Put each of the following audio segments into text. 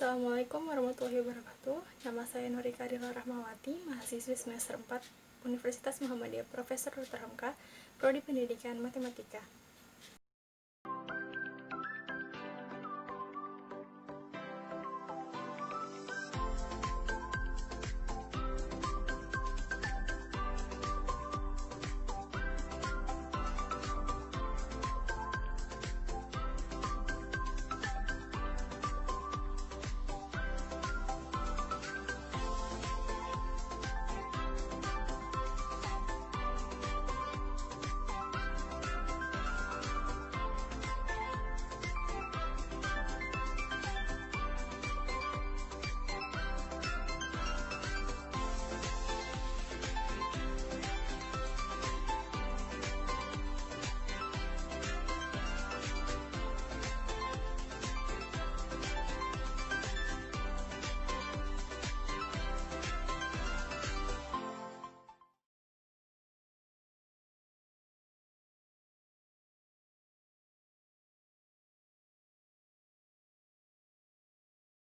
Assalamualaikum warahmatullahi wabarakatuh. Nama saya Nuri Karila Rahmawati, mahasiswi semester 4 Universitas Muhammadiyah Profesor Dr. Hamka, Prodi Pendidikan Matematika.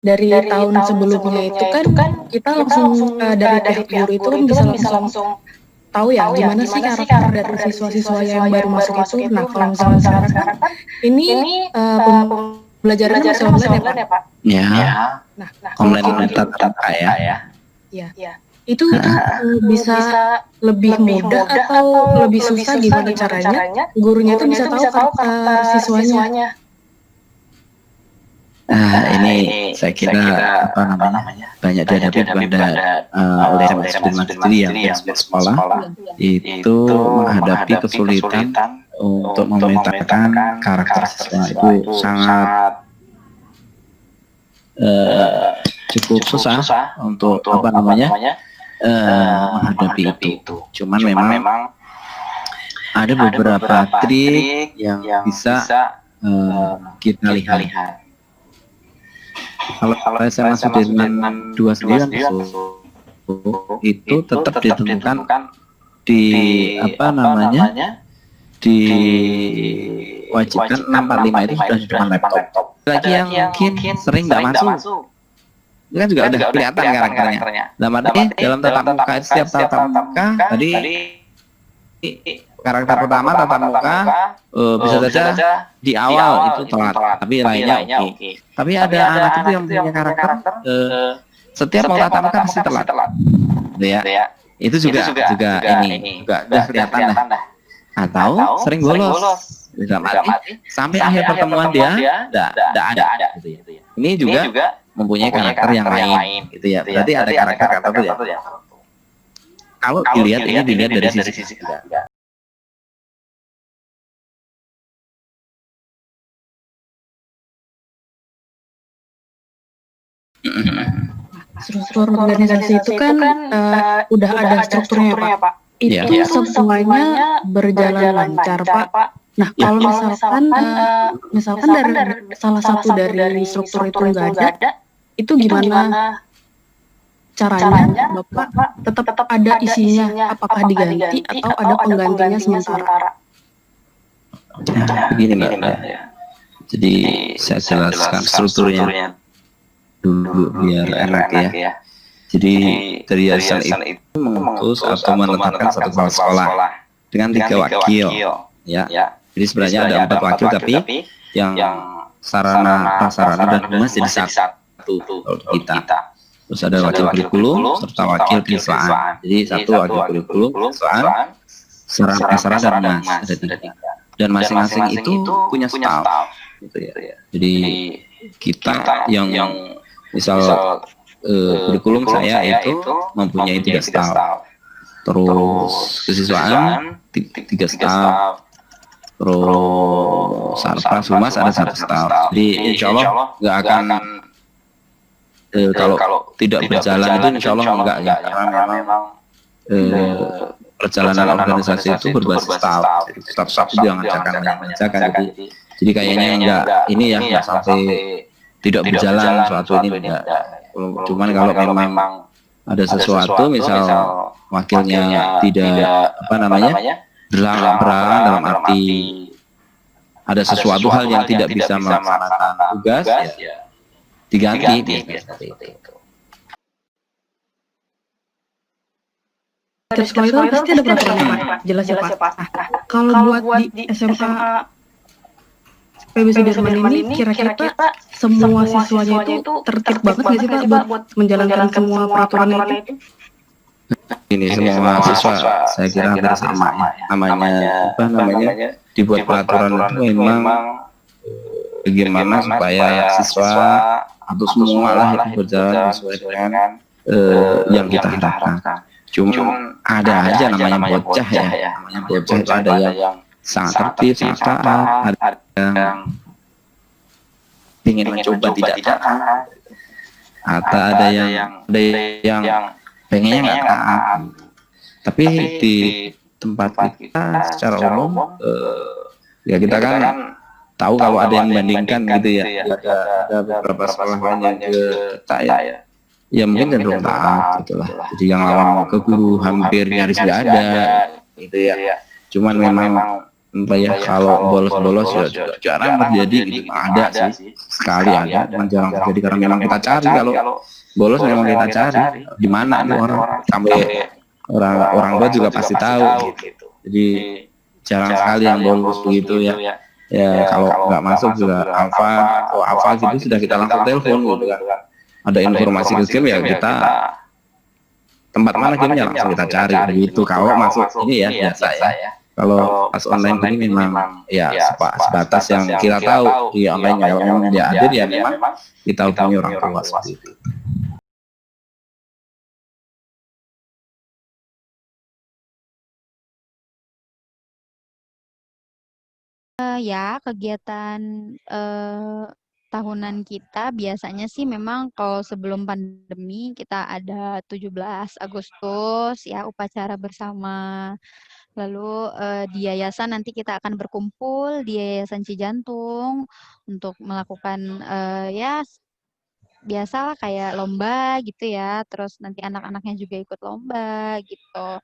Dari tahun sebelumnya itu kan kita langsung dari pihak guru itu kan bisa langsung tahu ya gimana sih karakter dari siswa-siswa yang baru masuk itu. Nah kalau misalnya sekarang kan ini pembelajarannya masih online ya Pak? Ya, Nah online tatap muka ya. Ya. Itu bisa lebih mudah atau lebih susah gimana caranya? Gurunya itu bisa tahu karakter siswanya. Ini saya kira banyak dihadapi oleh student sendiri yang sekolah itu menghadapi kesulitan untuk memetakan karakter siswa itu sangat cukup susah untuk menghadapi itu. Cuman memang ada beberapa trik yang bisa kita lihat. Kalau saya masuk dengan 29 itu tetap ditentukan diwajibkan 645 itu sudah di depan laptop. Lagi yang mungkin sering nggak masuk, itu kan juga udah kelihatan karakternya. Dalam tatap muka setiap tatap muka tadi karakter pertama tatap muka bisa saja di awal itu telat, tapi lainnya oke. Tapi ada anak itu yang punya karakter setiap mau tatap muka pasti telat, ya. Itu juga udah kelihatan lah. Atau sering bolos, sampai akhir pertemuan dia tidak ada, gitu ya. Ini juga mempunyai karakter yang lain, gitu ya. Berarti ada karakter tertentu ya. Kalau dilihat dari sisi juga. Struktur organisasi itu kan udah ada strukturnya Pak. Itu semuanya berjalan lancar Pak. Nah kalau misalkan dari salah satu dari struktur itu nggak ada, itu gimana caranya Bapak tetap ada isinya? Apakah diganti atau ada penggantinya sementara? Begini Mbak. Jadi saya jelaskan strukturnya dulu biar enak ya. Jadi dari yayasan itu mengutus atau menetapkan satu kepala sekolah dengan 3 wakil ya. Jadi sebenarnya ada 4 wakil tapi yang sarana prasarana dan humas jadi satu kita. Terus ada wakil kurikulum serta wakil keislaan. Jadi satu wakil kurikulum, keislaan, sarana prasarana dan humas ada 3. Dan masing-masing itu punya staff gitu ya. Jadi kita yang misal kurikulum saya itu mempunyai 3 staff, terus kesiswaan 3 staff, terus sarpras humas ada 1 staff. Jadi insya Allah nggak akan kalau tidak berjalan itu insya Allah enggak ya, karena memang perjalanan organisasi itu berbasis staff. Jadi staff itu yang mengerjakan. Jadi kayaknya enggak ini ya nggak sampai tidak berjalan suatu ini enggak. Cuman kalau memang ada sesuatu misal wakilnya tidak berhalangan dalam arti ada sesuatu hal yang tidak bisa melaksanakan tugas ya diganti biasanya seperti itu. Tiap sekolah itu pasti ada peraturannya Pak, jelas ya Pak. Nah, kalau buat di SMA PB Sudirman ini kira-kira semua siswanya itu tertib banget nggak sih Pak buat menjalankan semua peraturannya itu? Ini semua mahasiswa saya kira hampir sama ya. Namanya dibuat peraturan itu memang bagaimana supaya siswa atau semua lah itu berjalan sesuai dengan yang kita harapkan. Cuma ada aja namanya bocah ya. Namanya bocah itu ada yang sangat tertib, sangat taat, ada yang ingin mencoba tidak taat, atau ada yang pengennya nggak taat. Tapi di tempat kita secara umum ya kita kan tahu kalau ada yang membandingkan gitu ya, ada beberapa sekolah lain yang ke saya ya mungkin cenderung taat gitu lah. Jadi yang lawan ke guru hampir nyaris nggak ada gitu ya. Cuman memang ya kalau bolos-bolos ya juga jarang terjadi gitu. Ada sih sekali ada, cuman jarang terjadi karena memang kita cari. Kalau bolos memang kita cari di mana nih orang, sampai orang tua juga pasti tahu gitu. Jadi jarang sekali yang bolos begitu ya. Ya kalau nggak masuk juga apa gitu sudah kita langsung telepon gitu kan. Ada informasi ke game ya kita tempat mana gamenya langsung kita cari begitu. Kalau masuk ini ya biasa ya. Kalau pas online ini memang ya sebatas yang kita tahu di online. Kalau memang dia hadir ya memang kita hubungi orang tua seperti itu. Ya, kegiatan tahunan kita biasanya sih memang kalau sebelum pandemi kita ada 17 Agustus ya upacara bersama. Lalu di yayasan nanti kita akan berkumpul di Yayasan Cijantung untuk melakukan ya biasalah kayak lomba gitu ya. Terus nanti anak-anaknya juga ikut lomba gitu.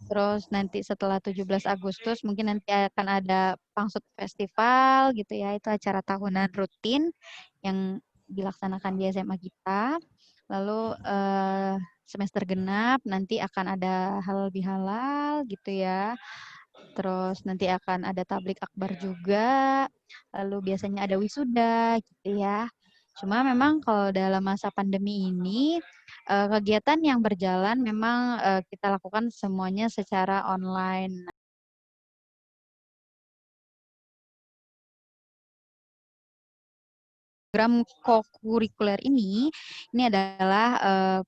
Terus nanti setelah 17 Agustus mungkin nanti akan ada Pangsut Festival gitu ya. Itu acara tahunan rutin yang dilaksanakan di SMA kita. Lalu semester genap nanti akan ada halal bihalal gitu ya. Terus nanti akan ada tablik akbar juga. Lalu biasanya ada wisuda gitu ya. Cuma memang kalau dalam masa pandemi ini kegiatan yang berjalan memang kita lakukan semuanya secara online. Program kokurikuler ini adalah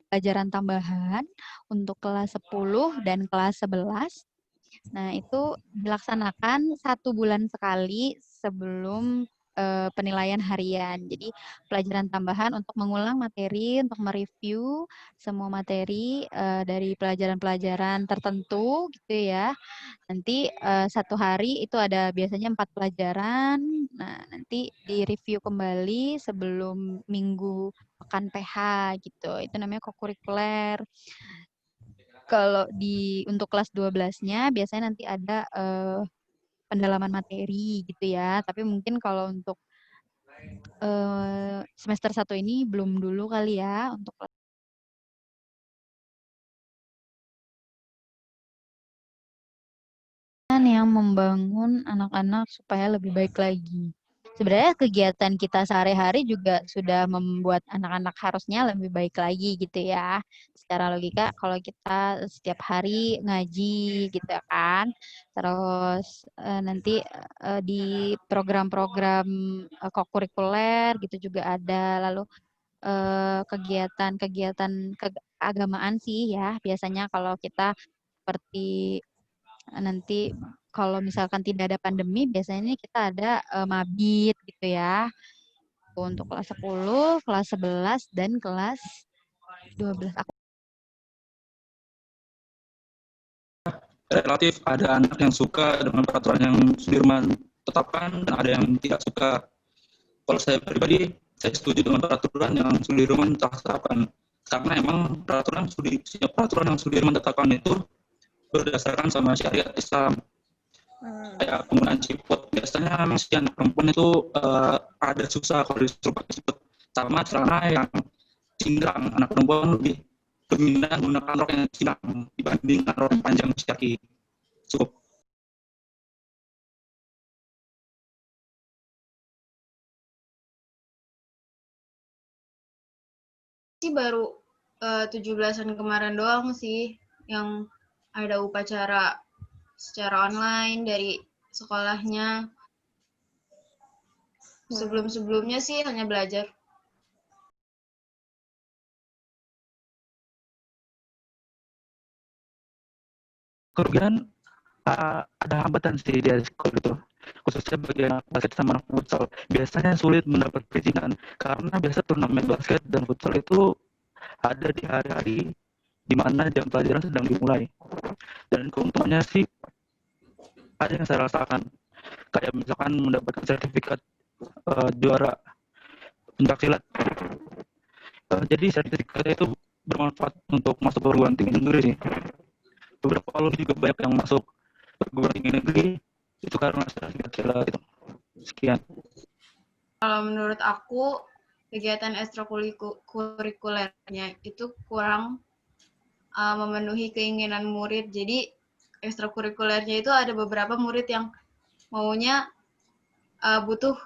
pelajaran tambahan untuk kelas 10 dan kelas 11. Nah, itu dilaksanakan 1 bulan sekali sebelum penilaian harian. Jadi pelajaran tambahan untuk mengulang materi, untuk mereview semua materi dari pelajaran-pelajaran tertentu gitu ya. Nanti 1 hari itu ada biasanya 4 pelajaran. Nah, nanti direview kembali sebelum minggu pekan PH gitu. Itu namanya kokurikuler. Kalau untuk kelas 12-nya biasanya nanti ada pendalaman materi gitu ya. Tapi mungkin kalau untuk semester 1 ini belum dulu kali ya untuk yang membangun anak-anak supaya lebih baik lagi. Sebenarnya kegiatan kita sehari-hari juga sudah membuat anak-anak harusnya lebih baik lagi gitu ya. Secara logika kalau kita setiap hari ngaji gitu kan. Terus nanti di program-program kokurikuler gitu juga ada. Lalu kegiatan-kegiatan keagamaan sih ya. Biasanya kalau kita seperti nanti kalau misalkan tidak ada pandemi biasanya kita ada mabit gitu ya. Untuk kelas 10, kelas 11 dan kelas 12. Relatif ada anak yang suka dengan peraturan yang Sudirman tetapkan dan ada yang tidak suka. Kalau saya pribadi, saya setuju dengan peraturan yang Sudirman telah tetapkan. Karena emang peraturan yang Sudirman tetapkan itu berdasarkan sama syariat Islam. Kayak penggunaan siput, biasanya masih anak perempuan itu ada susah kalau disuruh pakai siput. sama celana yang cingkrang. Anak perempuan lebih dominan menggunakan rok yang cingkrang dibandingkan rok yang panjang kaki. Cukup. Sih baru 17-an kemarin doang sih yang ada upacara secara online dari sekolahnya. Sebelum-sebelumnya sih hanya belajar. Kerugian ada hambatan sih di sekolah itu, khususnya bagi anak basket sama anak futsal. Biasanya sulit mendapat perizinan karena biasa turnamen basket dan futsal itu ada di hari-hari di mana jam pelajaran sedang dimulai. Dan keuntungannya sih ada yang saya rasakan, kayak misalkan mendapatkan sertifikat juara pencaksilat. Jadi sertifikatnya itu bermanfaat untuk masuk perguruan tinggi negeri sih. Beberapa alumni juga banyak yang masuk perguruan tinggi negeri itu karena sertifikat silat itu. Sekian. Kalau menurut aku kegiatan ekstrakurikulernya itu kurang memenuhi keinginan murid. Jadi ekstrakurikulernya itu ada beberapa murid yang maunya butuh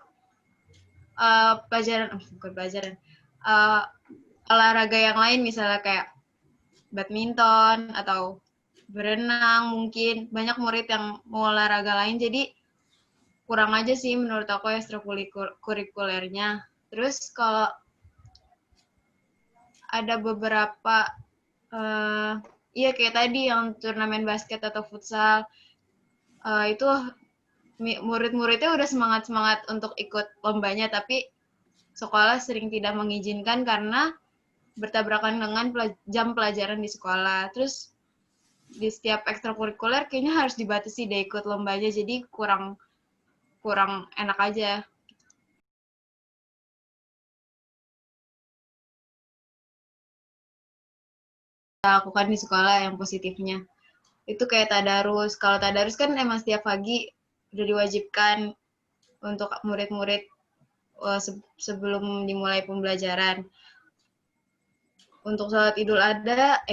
olahraga yang lain, misalnya kayak badminton atau berenang. Mungkin banyak murid yang mau olahraga lain, jadi kurang aja sih menurut aku ekstrakurikulernya. Terus kalau ada beberapa iya kayak tadi yang turnamen basket atau futsal, itu murid-muridnya udah semangat-semangat untuk ikut lombanya, tapi sekolah sering tidak mengizinkan karena bertabrakan dengan jam pelajaran di sekolah. Terus di setiap ekstrakurikuler kayaknya harus dibatasi deh ikut lombanya, jadi kurang enak aja. Kita lakukan di sekolah yang positifnya itu kayak tadarus. Kalau tadarus kan emang setiap pagi udah diwajibkan untuk murid-murid sebelum dimulai pembelajaran. Untuk sholat Idul Adha,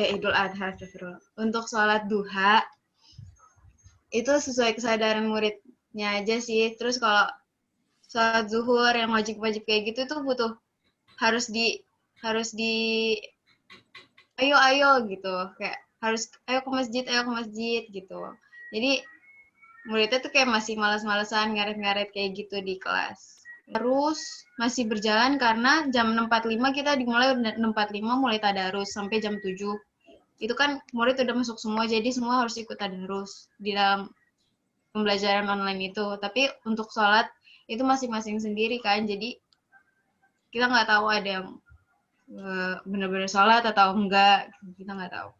untuk sholat duha, itu sesuai kesadaran muridnya aja sih. Terus kalau sholat zuhur yang wajib-wajib kayak gitu tuh butuh harus di ayo gitu, kayak harus ayo ke masjid gitu. Jadi muridnya tuh kayak masih malas-malasan ngaret-ngaret kayak gitu di kelas. Terus masih berjalan karena jam 6.45 kita dimulai, 6.45 mulai tadarus sampai jam 7. Itu kan murid udah masuk semua, jadi semua harus ikut tadarus di dalam pembelajaran online itu. Tapi untuk sholat itu masing-masing sendiri kan, jadi kita nggak tahu ada yang benar-benar sholat atau enggak, kita nggak tahu.